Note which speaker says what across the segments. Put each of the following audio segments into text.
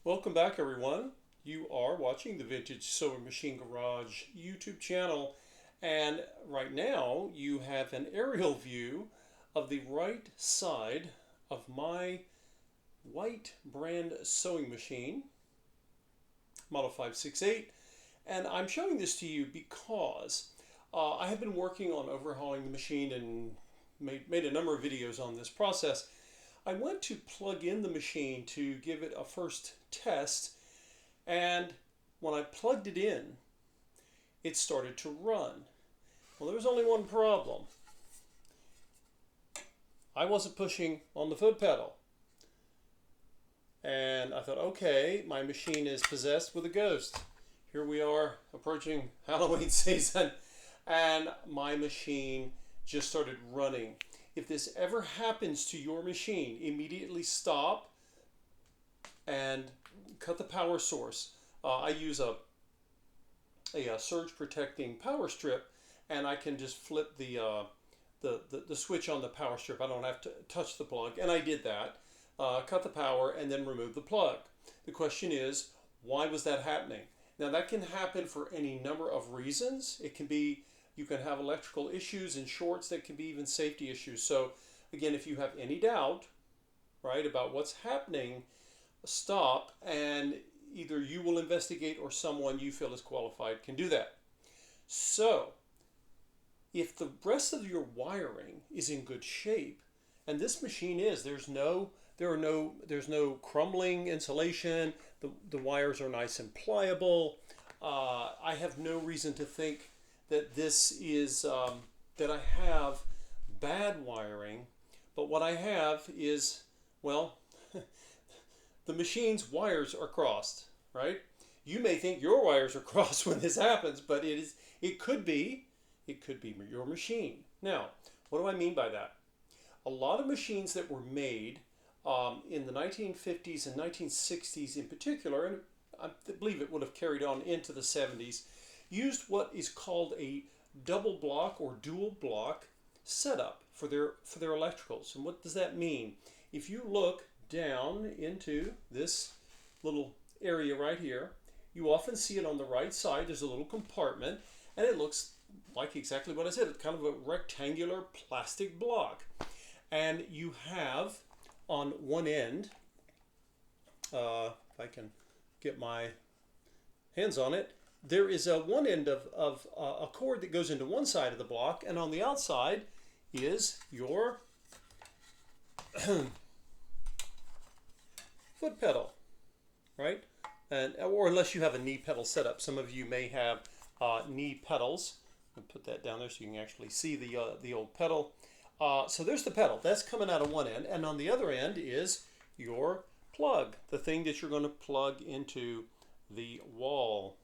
Speaker 1: Welcome back, everyone. You are watching the Vintage Sewing Machine Garage YouTube channel, and right now you have an aerial view of the right side of my white brand sewing machine, Model 568, and I'm showing this to you because I have been working on overhauling the machine and made a number of videos on this process. I went to plug in the machine to give it a first test, and when I plugged it in, it started to run. Well, there was only one problem. I wasn't pushing on the foot pedal. And I thought, okay, my machine is possessed with a ghost. Here we are approaching Halloween season, and my machine just started running. If this ever happens to your machine, immediately stop and cut the power source. I use a surge protecting power strip, and I can just flip the switch on the power strip. I don't have to touch the plug, and I did that. Cut the power and then remove the plug. The question is, why was that happening? Now that can happen for any number of reasons. It can be, you can have electrical issues and shorts, that can be even safety issues. So again, if you have any doubt, right, about what's happening, stop, and either you will investigate or someone you feel is qualified can do that. So if the rest of your wiring is in good shape, and this machine is, there's no crumbling insulation, the wires are nice and pliable, I have no reason to think that this is that I have bad wiring. But what I have is, well, the machine's wires are crossed, right? You may think your wires are crossed when this happens, but it could be your machine. Now, what do I mean by that? A lot of machines that were made in the 1950s and 1960s in particular, and I believe it would have carried on into the 70s, used what is called a double block or dual block setup for their electricals. And what does that mean? If you look down into this little area right here, you often see it on the right side. There's a little compartment, and it looks like exactly what I said. It's kind of a rectangular plastic block. And you have on one end, if I can get my hands on it, there is one end of a cord that goes into one side of the block, and on the outside is your foot pedal, right? Or unless you have a knee pedal setup. Some of you may have knee pedals. I'll put that down there so you can actually see the old pedal. So there's the pedal. That's coming out of one end, and on the other end is your plug, the thing that you're going to plug into the wall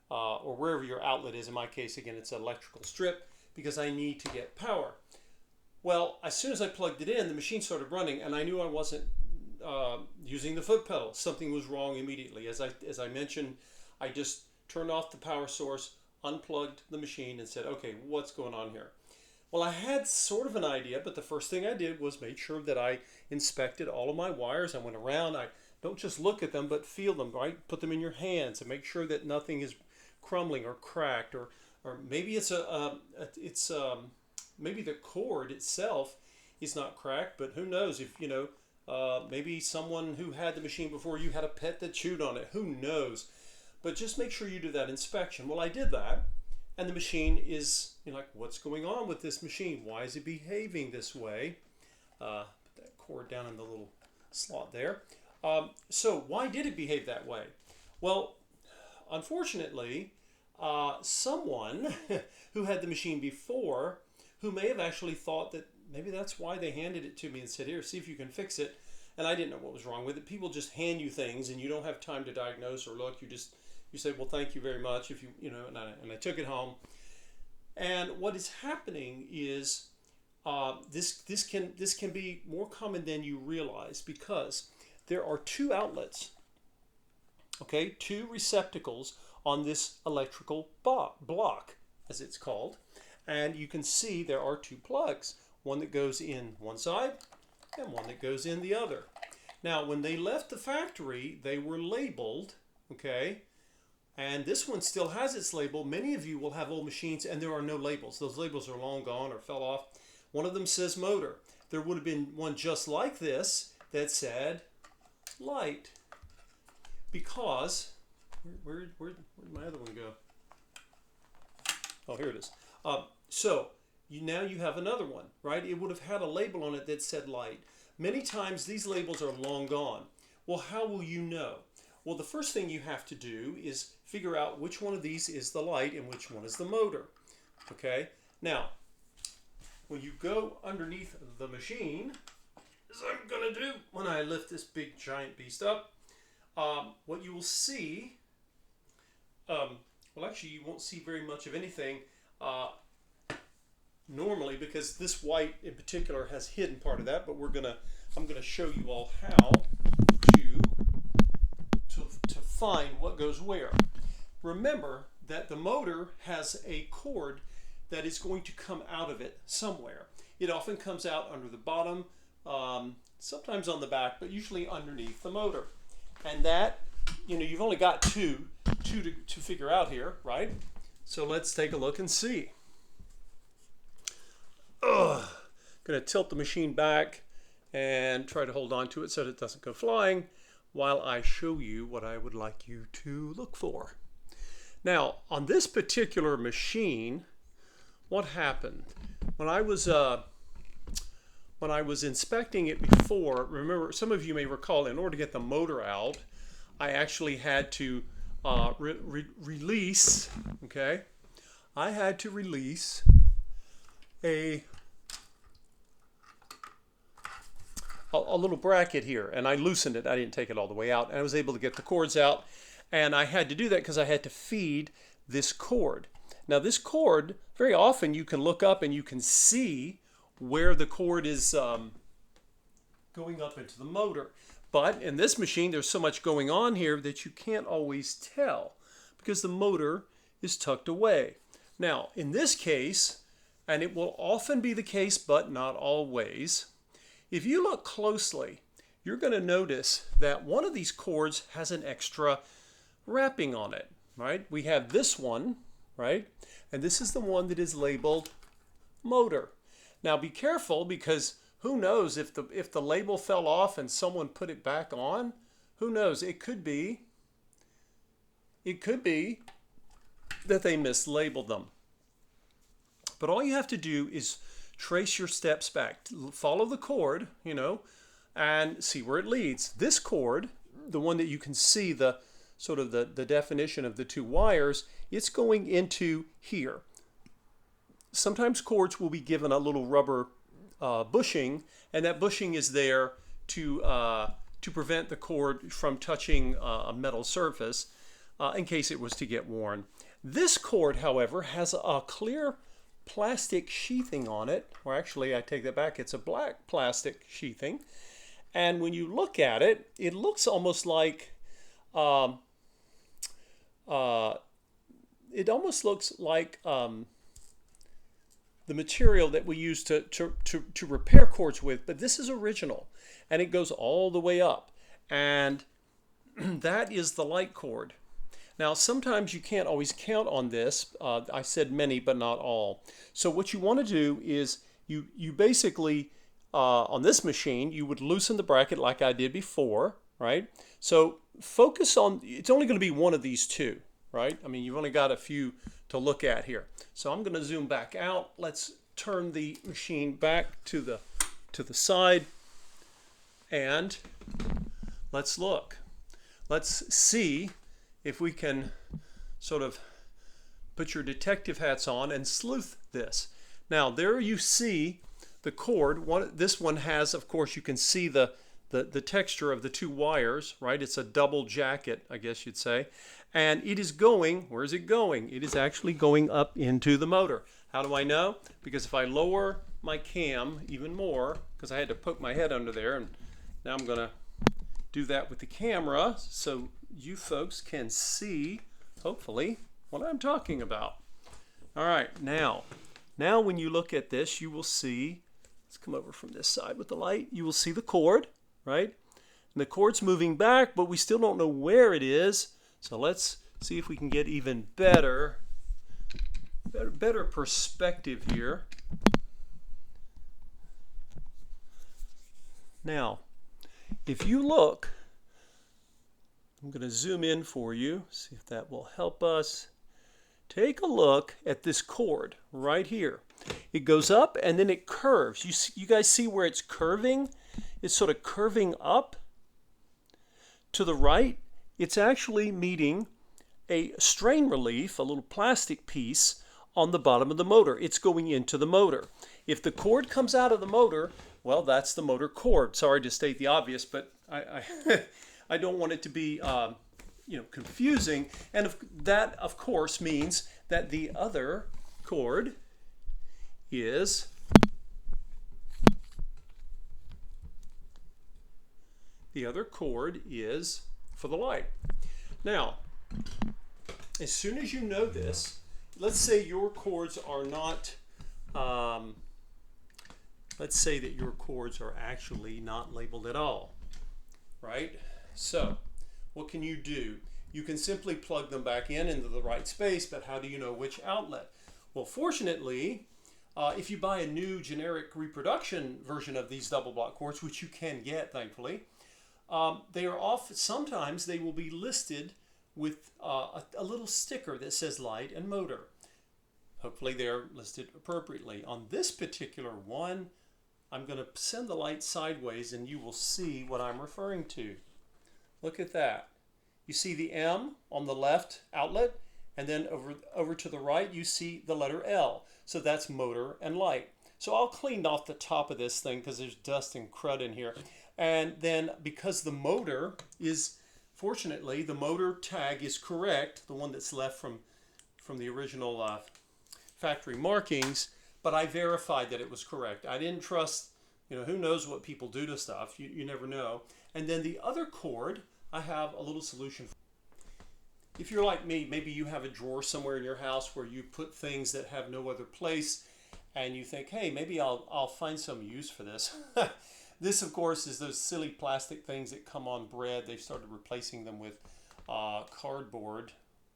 Speaker 1: or wherever your outlet is. In my case, again, it's an electrical strip because I need to get power. Well, as soon as I plugged it in, the machine started running, and I knew I wasn't using the foot pedal. Something was wrong immediately. As I mentioned, I just turned off the power source, unplugged the machine, and said, okay, what's going on here? Well, I had sort of an idea, but the first thing I did was make sure that I inspected all of my wires. I went around. I don't just look at them, but feel them, right? Put them in your hands and make sure that nothing is crumbling or cracked, or maybe maybe the cord itself is not cracked, but who knows? If maybe someone who had the machine before you had a pet that chewed on it. Who knows? But just make sure you do that inspection. Well, I did that. And the machine is, like, what's going on with this machine? Why is it behaving this way? Put that cord down in the little slot there. So why did it behave that way? Well, unfortunately, someone who had the machine before, who may have actually thought that maybe that's why they handed it to me and said, here, see if you can fix it. And I didn't know what was wrong with it. People just hand you things, and you don't have time to diagnose or look. You say, well, thank you very much. If and I took it home. And what is happening is this can be more common than you realize, because there are two outlets, okay, two receptacles on this electrical block, as it's called. And you can see there are two plugs, one that goes in one side and one that goes in the other. Now, when they left the factory, they were labeled, okay? And this one still has its label. Many of you will have old machines and there are no labels. Those labels are long gone or fell off. One of them says motor. There would have been one just like this that said light. Because, where'd my other one go? Oh, here it is. Now you have another one, right? It would have had a label on it that said light. Many times these labels are long gone. Well, how will you know? Well, the first thing you have to do is figure out which one of these is the light and which one is the motor. Okay? Now, when you go underneath the machine, as I'm going to do when I lift this big giant beast up, what you will see, well, actually you won't see very much of anything normally, because this white in particular has hidden part of that, but I'm gonna show you all how to find what goes where. Remember that the motor has a cord that is going to come out of it somewhere. It often comes out under the bottom, sometimes on the back, but usually underneath the motor. And that, you've only got two to figure out here, right? So let's take a look and see. Going to tilt the machine back and try to hold on to it so that it doesn't go flying while I show you what I would like you to look for. Now, on this particular machine, what happened? When I was inspecting it before, remember, some of you may recall, in order to get the motor out, I actually had to release, okay? I had to release a little bracket here, and I loosened it. I didn't take it all the way out, and I was able to get the cords out, and I had to do that because I had to feed this cord. Now this cord, very often you can look up and you can see where the cord is going up into the motor. But in this machine, there's so much going on here that you can't always tell because the motor is tucked away. Now, in this case, and it will often be the case, but not always, if you look closely, you're going to notice that one of these cords has an extra wrapping on it, right? We have this one, right? And this is the one that is labeled motor. Now be careful, because who knows if the label fell off and someone put it back on? Who knows? It could be that they mislabeled them. But all you have to do is trace your steps back. Follow the cord, and see where it leads. This cord, the one that you can see the definition of the two wires, it's going into here. Sometimes cords will be given a little rubber bushing, and that bushing is there to prevent the cord from touching a metal surface in case it was to get worn. This cord, however, has a clear plastic sheathing on it, or actually I take that back, it's a black plastic sheathing, and when you look at it, it looks almost like the material that we use to repair cords with, but this is original, and it goes all the way up, and that is the light cord. Now, sometimes you can't always count on this. I said many, but not all. So what you want to do is you basically, on this machine, you would loosen the bracket like I did before, right? So focus on, it's only going to be one of these two, right? I mean, you've only got a few to look at here. So I'm going to zoom back out. Let's turn the machine back to the side, and let's look. Let's see if we can sort of put your detective hats on and sleuth this. Now, there you see the cord. This one has, of course, you can see the texture of the two wires, right? It's a double jacket, I guess you'd say. And it is going, where is it going? It is actually going up into the motor. How do I know? Because if I lower my cam even more, because I had to poke my head under there, and now I'm going to do that with the camera so you folks can see, hopefully, what I'm talking about. All right, now when you look at this, you will see, let's come over from this side with the light, you will see the cord, right? And the cord's moving back, but we still don't know where it is. So let's see if we can get even better perspective here. Now, if you look, I'm going to zoom in for you, see if that will help us. Take a look at this cord right here. It goes up and then it curves. You guys see where it's curving? It's sort of curving up to the right. It's actually meeting a strain relief, a little plastic piece on the bottom of the motor. It's going into the motor. If the cord comes out of the motor, well, that's the motor cord. Sorry to state the obvious, but I don't want it to be confusing. And that, of course, means that the other cord is for the light. Now, as soon as you know this, let's say your cords are not, let's say that your cords are actually not labeled at all, right? So what can you do? You can simply plug them back into the right space, but how do you know which outlet? Well, fortunately, if you buy a new generic reproduction version of these double block cords, which you can get, thankfully, they are sometimes they will be listed with a little sticker that says light and motor. Hopefully they're listed appropriately. On this particular one, I'm going to send the light sideways and you will see what I'm referring to. Look at that. You see the M on the left outlet, and then over to the right you see the letter L. So that's motor and light. So I'll clean off the top of this thing because there's dust and crud in here. And then because the motor is, fortunately, the motor tag is correct, the one that's left from the original factory markings, but I verified that it was correct. I didn't trust, who knows what people do to stuff. You never know. And then the other cord, I have a little solution. If you're like me, maybe you have a drawer somewhere in your house where you put things that have no other place, and you think, hey, maybe I'll find some use for this. This, of course, is those silly plastic things that come on bread. They've started replacing them with cardboard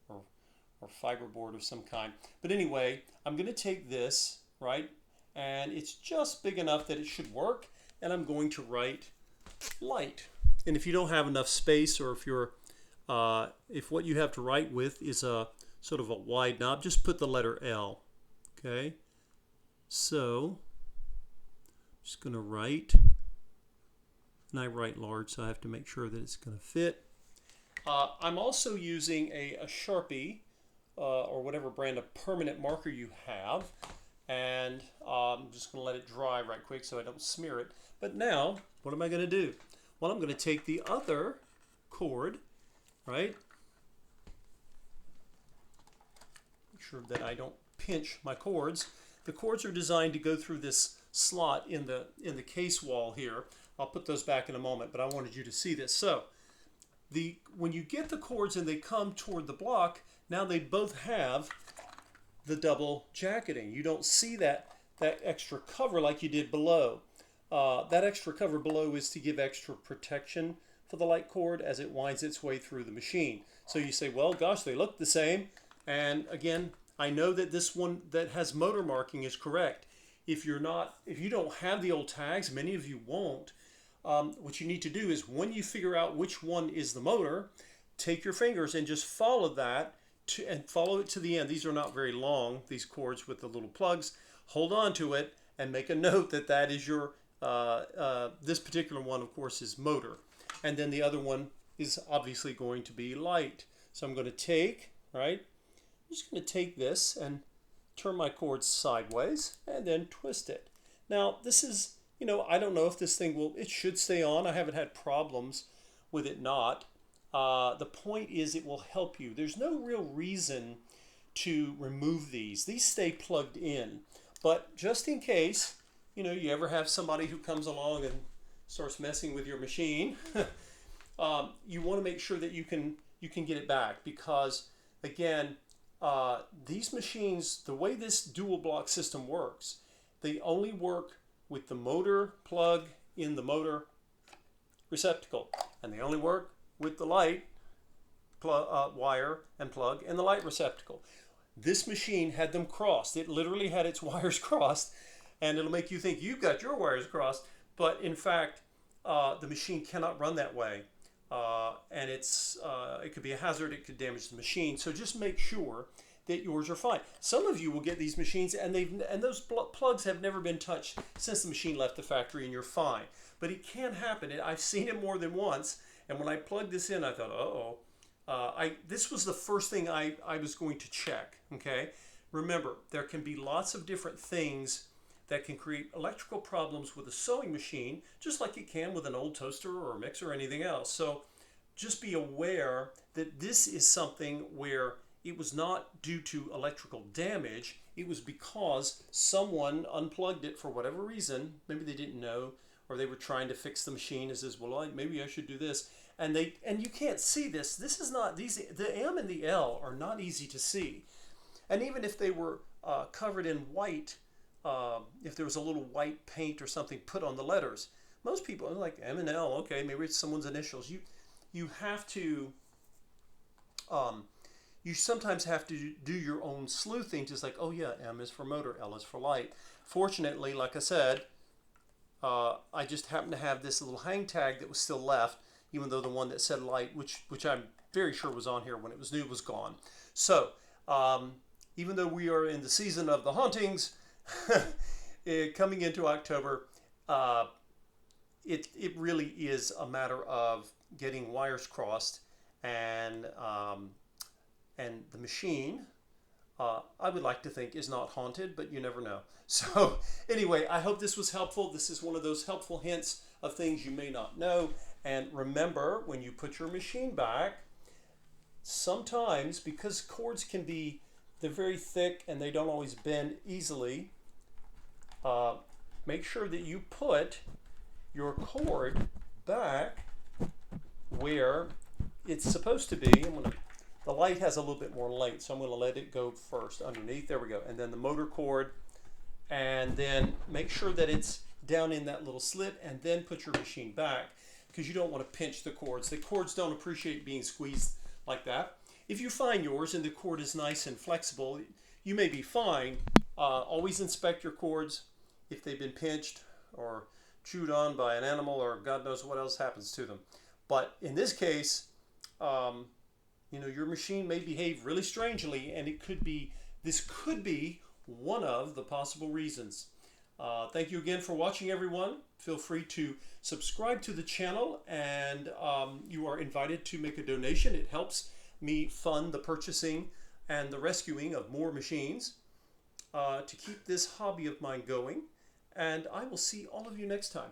Speaker 1: or fiberboard of some kind. But anyway, I'm going to take this, right, and it's just big enough that it should work, and I'm going to write light. And if you don't have enough space, or if what you have to write with is a sort of a wide knob, just put the letter L. Okay, so I'm just going to write, and I write large, so I have to make sure that it's going to fit. I'm also using a Sharpie or whatever brand of permanent marker you have, and I'm just going to let it dry right quick so I don't smear it. But now, what am I going to do? Well, I'm going to take the other cord, right? Make sure that I don't pinch my cords. The cords are designed to go through this slot in the case wall here. I'll put those back in a moment, but I wanted you to see this. So, when you get the cords and they come toward the block, now they both have the double jacketing. You don't see that extra cover like you did below. That extra cover below is to give extra protection for the light cord as it winds its way through the machine. So you say, well, gosh, they look the same. And again, I know that this one that has motor marking is correct. If you don't have the old tags, many of you won't, what you need to do is when you figure out which one is the motor, take your fingers and just follow that and follow it to the end. These are not very long, these cords with the little plugs. Hold on to it and make a note that that is your, this particular one, of course, is motor. And then the other one is obviously going to be light. So I'm going to take, right, I'm just going to take this and turn my cord sideways and then twist it. Now, this is, I don't know if this thing it should stay on. I haven't had problems with it not. The point is it will help you. There's no real reason to remove these. These stay plugged in. But just in case, you ever have somebody who comes along and starts messing with your machine, you want to make sure that you can get it back, because again, these machines, the way this dual block system works, they only work with the motor plug in the motor receptacle. And they only work with the light wire and plug and the light receptacle. This machine had them crossed. It literally had its wires crossed, and it'll make you think you've got your wires crossed, but in fact, the machine cannot run that way. And it could be a hazard, it could damage the machine. So just make sure that yours are fine. Some of you will get these machines and those plugs have never been touched since the machine left the factory, and you're fine. But it can happen. I've seen it more than once, and when I plugged this in, I thought, uh-oh. This was the first thing I was going to check, okay? Remember, there can be lots of different things that can create electrical problems with a sewing machine, just like it can with an old toaster or a mixer or anything else. So just be aware that this is something where it was not due to electrical damage. It was because someone unplugged it for whatever reason. Maybe they didn't know, or they were trying to fix the machine and says, well, maybe I should do this. And you can't see this. This is not, the M and the L are not easy to see. And even if they were covered in white, if there was a little white paint or something put on the letters, most people are like M and L, okay, maybe it's someone's initials. You have to, you sometimes have to do your own sleuthing, just like, oh yeah, M is for motor, L is for light. Fortunately, like I said, I just happened to have this little hang tag that was still left, even though the one that said light, which I'm very sure was on here when it was new, was gone. So, even though we are in the season of the hauntings, coming into October, it really is a matter of getting wires crossed, and the machine, I would like to think, is not haunted, but you never know. So anyway, I hope this was helpful. This is one of those helpful hints of things you may not know. And remember, when you put your machine back, sometimes, because cords they're very thick and they don't always bend easily, make sure that you put your cord back where it's supposed to be. The light has a little bit more length, so I'm going to let it go first underneath. There we go. And then the motor cord, and then make sure that it's down in that little slit, and then put your machine back, because you don't want to pinch the cords. The cords don't appreciate being squeezed like that. If you find yours and the cord is nice and flexible, you may be fine. Always inspect your cords if they've been pinched or chewed on by an animal, or God knows what else happens to them. But in this case, your machine may behave really strangely, and this could be one of the possible reasons. Thank you again for watching, everyone. Feel free to subscribe to the channel, and you are invited to make a donation. It helps me fund the purchasing and the rescuing of more machines to keep this hobby of mine going. And I will see all of you next time.